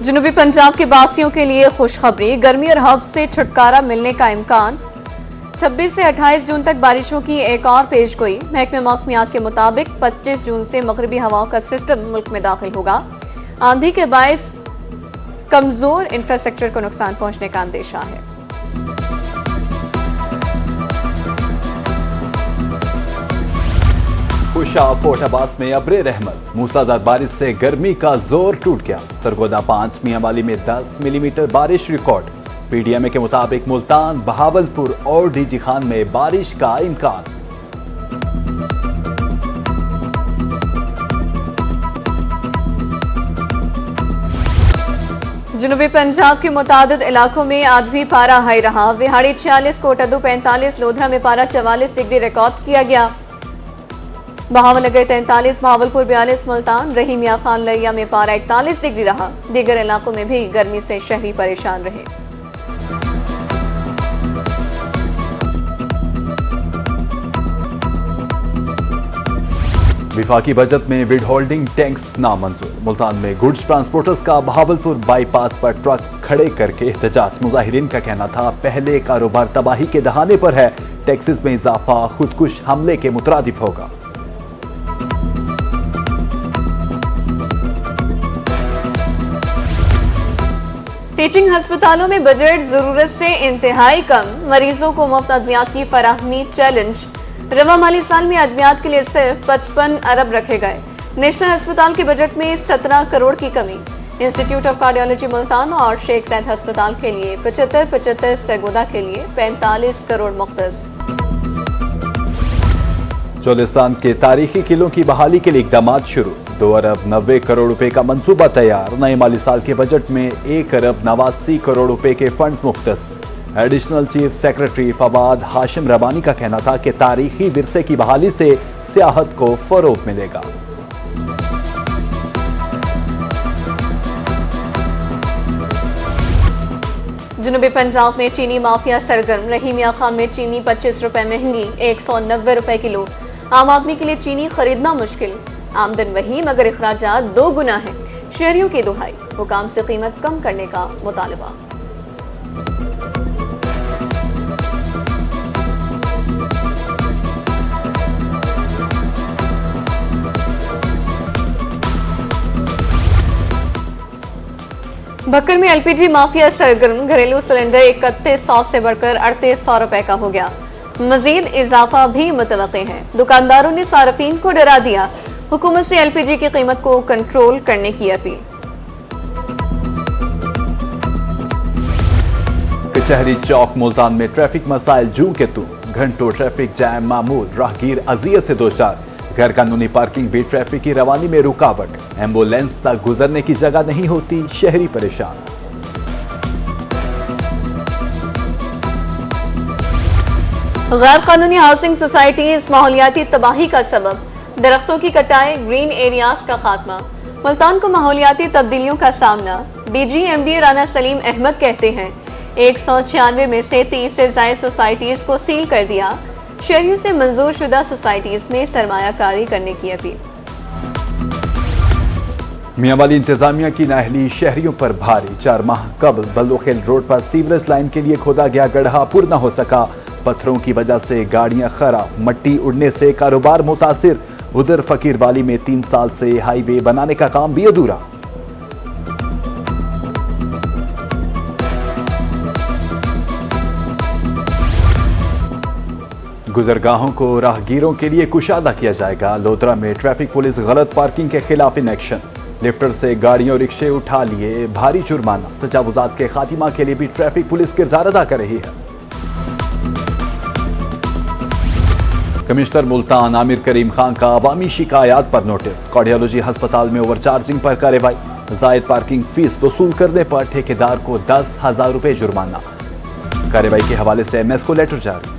جنوبی پنجاب کے باسیوں کے لیے خوشخبری، گرمی اور ہب سے چھٹکارا ملنے کا امکان۔ 26 سے 28 جون تک بارشوں کی ایک اور پیشگوئی۔ محکمہ موسمیات کے مطابق 25 جون سے مغربی ہواؤں کا سسٹم ملک میں داخل ہوگا۔ آندھی کے باعث کمزور انفراسٹرکچر کو نقصان پہنچنے کا اندیشہ ہے۔ خوشا فورٹ عباس میں ابر رحمت، موسلادھار بارش سے گرمی کا زور ٹوٹ گیا۔ سرگودا 5 میاں والی میں 10 ملی میٹر بارش ریکارڈ۔ پی ڈی ایم اے کے مطابق ملتان، بہاولپور اور ڈی جی خان میں بارش کا امکان۔ جنوبی پنجاب کے متعدد علاقوں میں آج بھی پارا ہائی رہا۔ وہاڑی 46، کوٹادو 45، لودھرا میں پارا 44 ڈگری ریکارڈ کیا گیا۔ بہاول نگر 43، بہاولپور 42، ملتان، رحیم یا خان لریا میں پارا 41 ڈگری رہا۔ دیگر علاقوں میں بھی گرمی سے شہری پریشان رہے۔ وفاقی بجٹ میں ویڈ ہولڈنگ ٹینکس نامنظور۔ ملتان میں گڈز ٹرانسپورٹرز کا بہاولپور بائی پاس پر ٹرک کھڑے کر کے احتجاج۔ مظاہرین کا کہنا تھا پہلے کاروبار تباہی کے دہانے پر ہے، ٹیکسز میں اضافہ خودکش حملے کے مترادف ہوگا۔ ٹیچنگ ہسپتالوں میں بجٹ ضرورت سے انتہائی کم، مریضوں کو مفت ادویات کی فراہمی چیلنج۔ رواں مالی سال میں ادویات کے لیے صرف 55 ارب رکھے گئے۔ نیشنل ہسپتال کے بجٹ میں 17 کروڑ کی کمی۔ انسٹی ٹیوٹ آف کارڈیالوجی ملتان اور شیخ زاید ہسپتال کے لیے 75 سرگودا کے لیے 45 کروڑ مختص۔ چولستان کے تاریخی قلعوں کی بحالی کے لیے اقدامات شروع۔ 2 ارب 90 کروڑ روپے کا منصوبہ تیار۔ نئے مالی سال کے بجٹ میں 1 ارب 89 کروڑ روپے کے فنڈز مختص۔ ایڈیشنل چیف سیکرٹری فواد ہاشم ربانی کا کہنا تھا کہ تاریخی ورثے کی بحالی سے سیاحت کو فروغ ملے گا۔ جنوبی پنجاب میں چینی مافیا سرگرم۔ رحیم یا خان میں چینی 25 روپے مہنگی، 190 روپے کلو۔ عام آدمی کے لیے چینی خریدنا مشکل۔ آمدن وہی مگر اخراجات 2 گنا ہیں۔ شہریوں کی دہائی، حکام سے قیمت کم کرنے کا مطالبہ۔ بھکر میں ایل پی جی مافیا سرگرم۔ گھریلو سلنڈر 3100 سے بڑھ کر 3800 روپے کا ہو گیا۔ مزید اضافہ بھی متوقع ہے۔ دکانداروں نے صارفین کو ڈرا دیا۔ حکومت سے ایل پی جی کی قیمت کو کنٹرول کرنے کی اپیل۔ کچہری چوک ملتان میں ٹریفک مسائل جوں کے توں، گھنٹوں ٹریفک جام معمول، راہگیر اذیت سے دوچار۔ غیر قانونی پارکنگ بھی ٹریفک کی روانی میں رکاوٹ۔ ایمبولینس تک گزرنے کی جگہ نہیں ہوتی، شہری پریشان۔ غیر قانونی ہاؤسنگ سوسائٹیز ماحولیاتی تباہی کا سبب۔ درختوں کی کٹائی، گرین ایریاز کا خاتمہ۔ ملتان کو ماحولیاتی تبدیلیوں کا سامنا۔ D G M D Rana Saleem Ahmed کہتے ہیں 196 میں سے 30 سے زائد سوسائٹیز کو سیل کر دیا۔ شہریوں سے منظور شدہ سوسائٹیز میں سرمایہ کاری کرنے کی اپیل۔ میاں والی انتظامیہ کی نااہلی شہریوں پر بھاری۔ 4 ماہ قبل بلوخیل روڈ پر سیوریج لائن کے لیے کھودا گیا گڑھا پر نہ ہو سکا۔ پتھروں کی وجہ سے گاڑیاں خراب، مٹی اڑنے سے کاروبار متاثر۔ ادھر فقیر والی میں 3 سال سے ہائی وے بنانے کا کام بھی ادھورا۔ گزرگاہوں کو راہگیروں کے لیے کشادہ کیا جائے گا۔ لودھرا میں ٹریفک پولیس غلط پارکنگ کے خلاف ان ایکشن۔ لفٹر سے گاڑیوں رکشے اٹھا لیے، بھاری جرمانہ۔ تجاوزات کے خاتمہ کے لیے بھی ٹریفک پولیس کردار ادا کر رہی ہے۔ کمشنر ملتان عامر کریم خان کا عوامی شکایات پر نوٹس۔ کارڈیالوجی ہسپتال میں اوور چارجنگ پر کارروائی۔ زائد پارکنگ فیس وصول کرنے پر ٹھیکیدار کو 10,000 روپے جرمانہ۔ کارروائی کے حوالے سے ایم ایس کو لیٹر جاری۔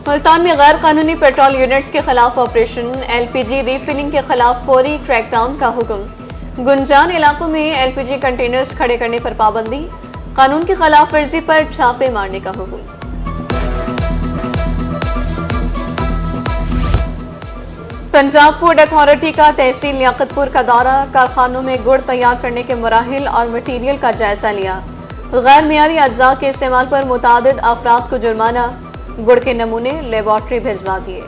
ملتان میں غیر قانونی پیٹرول یونٹس کے خلاف آپریشن۔ ایل پی جی ری فلنگ کے خلاف فوری کریک ڈاؤن کا حکم۔ گنجان علاقوں میں ایل پی جی کنٹینرز کھڑے کرنے پر پابندی۔ قانون کی خلاف ورزی پر چھاپے مارنے کا حکم۔ पंजाब फूड अथॉरिटी का तहसील लियाकतपुर का दौरा, कारखानों में गुड़ तैयार करने के मराहिल और मटीरियल का जायजा लिया। गैर मियारी अज्जा के इस्तेमाल पर मुतादिद अफराद को जुर्माना, गुड़ के नमूने लेबॉर्ट्री भिजवा दिए।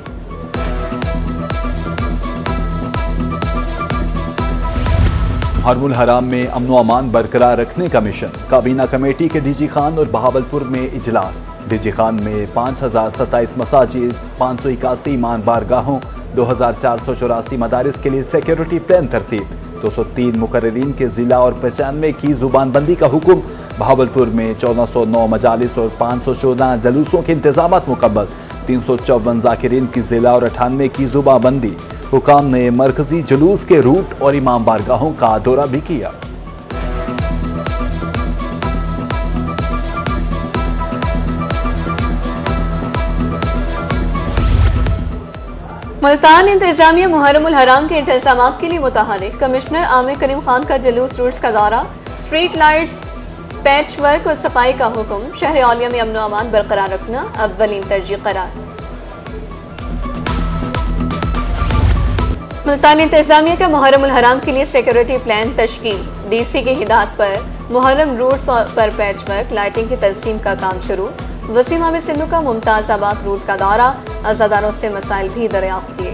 हरमुल हराम में अमन व अमान बरकरार रखने का मिशन, काबीना कमेटी के डीजी खान और बहावलपुर में इजलास। डीजी खान में 5027 मसाजिद, 581 ईमान बारगाहों, 2484 मदारिस के लिए सिक्योरिटी प्लान तरतीब, 203 मुकर्ररीन के जिला और 95 की जुबानबंदी का हुक्म। बहावलपुर में 1409 मजालिस और 514 जलूसों के इंतजाम मुकम्मल, 354 जाकिरीन की जिला और 98 की जुबानबंदी। हुकाम ने मरकजी जुलूस के रूट और इमाम बारगाहों का दौरा भी किया। मुल्तान इंतजामिया मुहर्रमुल हराम के इंतजामात के लिए मुतहरिक, कमिश्नर आमिर करीम खान का जुलूस रूट्स का दौरा, स्ट्रीट लाइट्स, पैच वर्क और सफाई का हुक्म। शहर औलिया में अमन व अमान बरकरार रखना अव्वलीन तरजीह करार। मुल्तान इंतजामिया का मुहर्रमुल हराम के लिए सिक्योरिटी प्लान तश्कील, डीसी की हिदायत पर मुहर्रम रूट्स पर पैच वर्क, लाइटिंग की तंसीम का काम शुरू। वसीम अहमद सिंधु का मुमताजाबाद रूट का दौरा, अज़ादारों से मसाइल भी दरियाफ्त किए।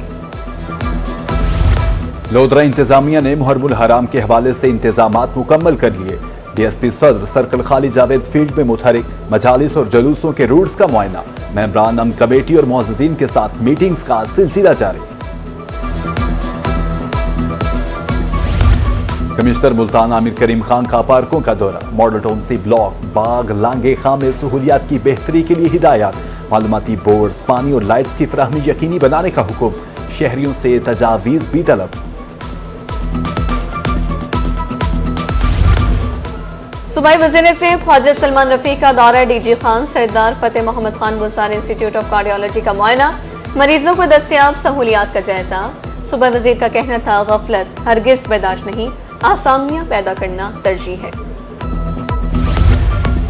लोधरा इंतजामिया ने मुहर्रमुल हराम के हवाले से इंतजामात मुकम्मल कर लिए। डीएसपी सदर सर्कल खाली जावेद फील्ड में मुतहरिक, मजालिस और जुलूसों के रूट्स का मुआयना। मेंबरान अमन कमेटी और मुअज़्ज़िज़ीन के साथ मीटिंग्स का सिलसिला जारी। कमिश्नर मुल्तान आमिर करीम खान का पार्कों का दौरा, मॉडल टाउन सी ब्लॉक, बाग, लांगे खां में सहूलियात की बेहतरी के लिए हिदायत। मालूमाती बोर्ड्स, पानी और लाइट्स की फराहमी यकीनी बनाने का हुक्म। शहरियों से तजावीज भी तलब। सूबाई वज़ीर सेहत ख्वाजा सलमान रफी का दौरा, DG Khan, Sardar Fateh Mohammad Khan Buzdar institute of cardiology का मुआयना, मरीजों को दस्तयाब सहूलियात का जायजा। सूबाई वज़ीर का कहना था, गफलत हरगिज बर्दाश्त नहीं, आसामियां पैदा करना तरजीह है।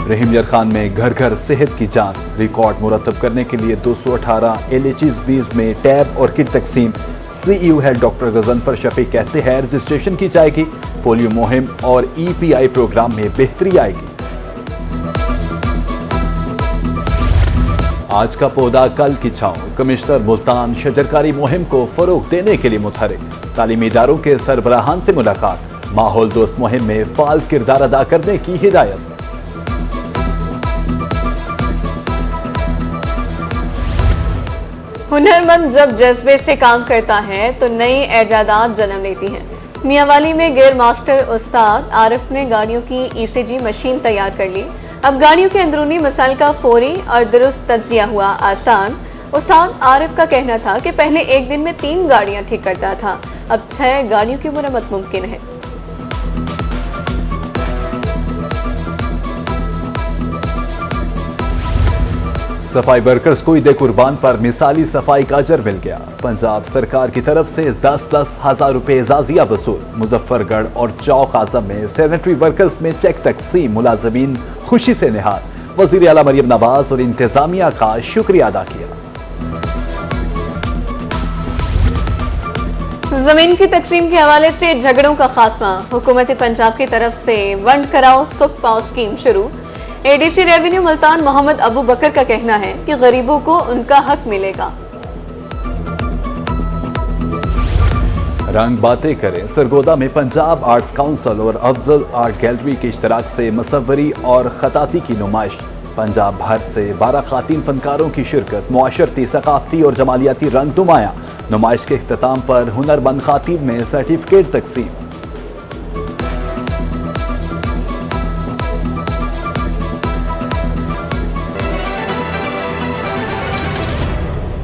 रहीम यार खान में घर घर सेहत की जांच, रिकॉर्ड मुरतब करने के लिए 218 LHs बीज में टैब और किट तकसीम। CEO head doctor Ghazanfar Shafiq कहते हैं, रजिस्ट्रेशन की जाएगी। पोलियो मुहिम और EPI प्रोग्राम में बेहतरी आएगी। आज का पौधा कल की छांव, कमिश्नर मुल्तान शजरकारी मुहिम को फरोग देने के लिए मुतहरिक। तालीमी इदारों के सरबराहान से मुलाकात, माहौल दोस्त मुहिम में फाल किरदार अदा करने की हिदायत। हुनरमंद जब जज्बे से काम करता है तो नई ऐजादात जन्म लेती हैं। मियांवाली में गेयर मास्टर उस्ताद आरिफ ने गाड़ियों की ECG मशीन तैयार कर ली। अब गाड़ियों के अंदरूनी मसाइल का फौरी और दुरुस्त तज्जिया हुआ आसान। उस्ताद आरिफ का कहना था कि पहले एक दिन में 3 गाड़ियां ठीक करता था, अब 6 गाड़ियों की मुरम्मत मुमकिन है। सफाई वर्कर्स को ईद कुर्बान पर मिसाली सफाई का अजर मिल गया। पंजाब सरकार की तरफ से 10-10 हजार रुपए एजाजिया वसूल। मुजफ्फरगढ़ और चौक आजम में सैनिटरी वर्कर्स में चेक तकसीम, मुलाजमीन खुशी से निहाल। वजीर आला मरियम नवाज और इंतजामिया का शुक्रिया अदा किया। जमीन की तकसीम के हवाले से झगड़ों का खात्मा, हुकूमत पंजाब की तरफ से वंड कराओ सुख पाओ स्कीम शुरू। ADC रेवेन्यू मुल्तान मोहम्मद अबू बकर का कहना है कि गरीबों को उनका हक मिलेगा। रंग बातें करें, सरगोदा में पंजाब आर्ट्स काउंसिल और अफजल आर्ट गैलरी के इश्तराक से मसव्वरी और खताती की नुमाइश। पंजाब भर से 12 खातीन फनकारों की शिरकत, मुआशरती, सकाफती और जमालियाती रंग नुमाया। नुमाइश के इख्तिताम पर हुनरमंद खातीन में सर्टिफिकेट तकसीम।